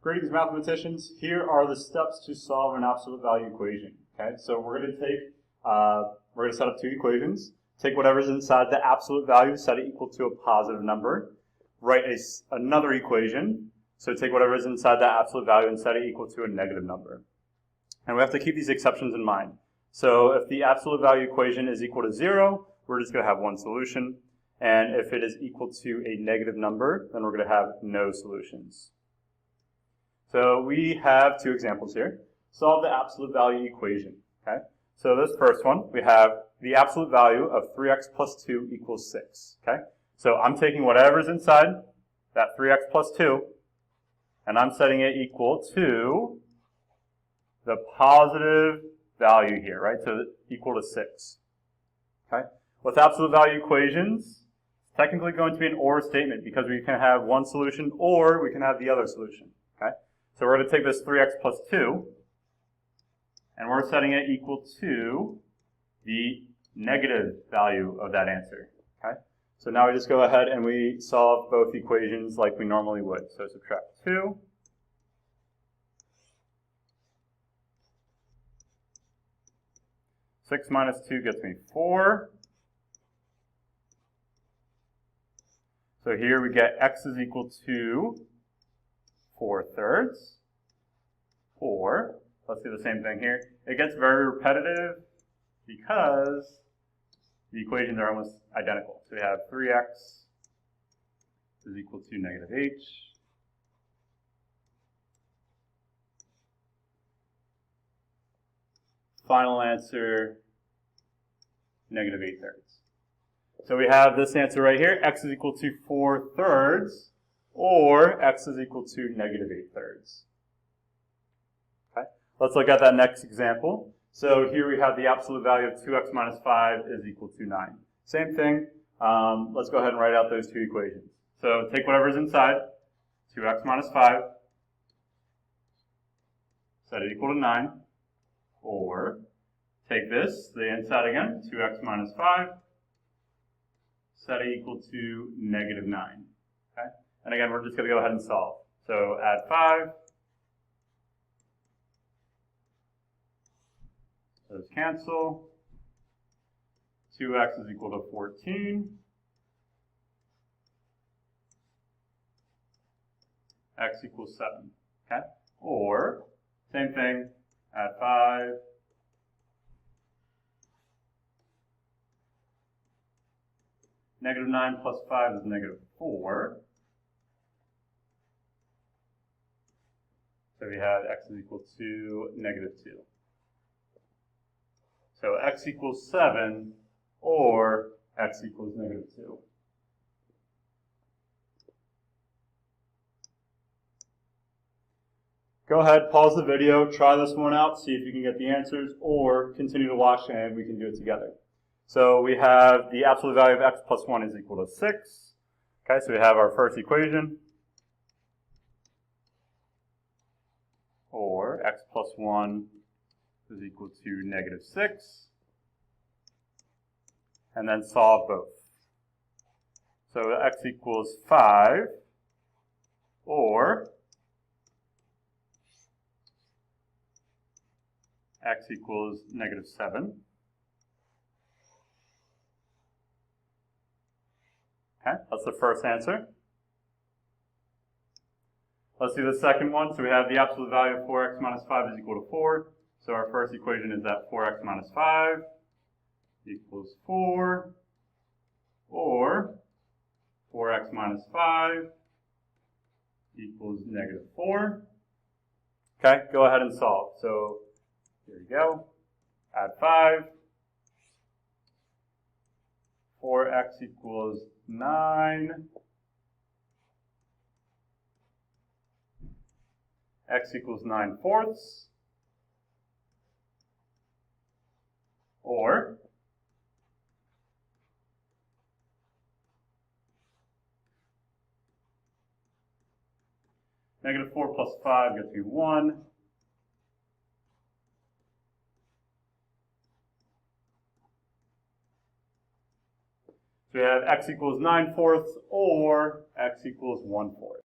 Greetings, mathematicians. Here are the steps to solve an absolute value equation. Okay, so we're going to set up two equations. Take whatever's inside the absolute value, set it equal to a positive number. Write another equation. So take whatever's inside that absolute value and set it equal to a negative number. And we have to keep these exceptions in mind. So if the absolute value equation is equal to 0, we're just going to have one solution. And if it is equal to a negative number, then we're going to have no solutions. So we have two examples here. Solve the absolute value equation. Okay. So this first one, we have the absolute value of 3x plus 2 equals 6. Okay. So I'm taking whatever's inside that 3x plus 2, and I'm setting it equal to the positive value here, right? So equal to 6. Okay. With absolute value equations, it's technically going to be an or statement because we can have one solution or we can have the other solution. Okay. So we're going to take this 3x plus 2, and we're setting it equal to the negative value of that answer. Okay? So now we just go ahead and we solve both equations like we normally would. So subtract 2. Six minus 2 gets me 4. So here we get x is equal to 4/3, or, let's do the same thing here. It gets very repetitive because the equations are almost identical. So we have 3x is equal to negative h. Final answer, negative 8/3. So we have this answer right here, x is equal to 4/3. Or x is equal to negative 8/3. Okay, let's look at that next example. So here we have the absolute value of 2x minus 5 is equal to 9. Same thing. Let's go ahead and write out those two equations. So take whatever's inside, 2x minus 5, set it equal to 9. Or take this, the inside again, 2x minus 5, set it equal to negative 9. Okay. And again, we're just going to go ahead and solve. So add 5. Those cancel. 2x is equal to 14. X equals 7. Okay? Or, same thing, add 5. Negative 9 plus 5 is negative 4. So we have x is equal to negative 2. So x equals 7 or x equals negative 2. Go ahead, pause the video, try this one out, see if you can get the answers, or continue to watch and we can do it together. So we have the absolute value of x plus 1 is equal to 6. Okay, so we have our first equation. Or x plus 1 is equal to negative 6. And then solve both. So x equals 5, or x equals negative 7. Okay, that's the first answer. Let's do the second one. So we have the absolute value of 4x minus 5 is equal to 4. So our first equation is that 4x minus 5 equals 4. Or 4x minus 5 equals negative 4. Okay, go ahead and solve. So here we go. Add 5. 4x equals 9. X equals 9/4, or negative 4 plus 5 gets me 1. So we have x equals 9/4 or x equals 1/4.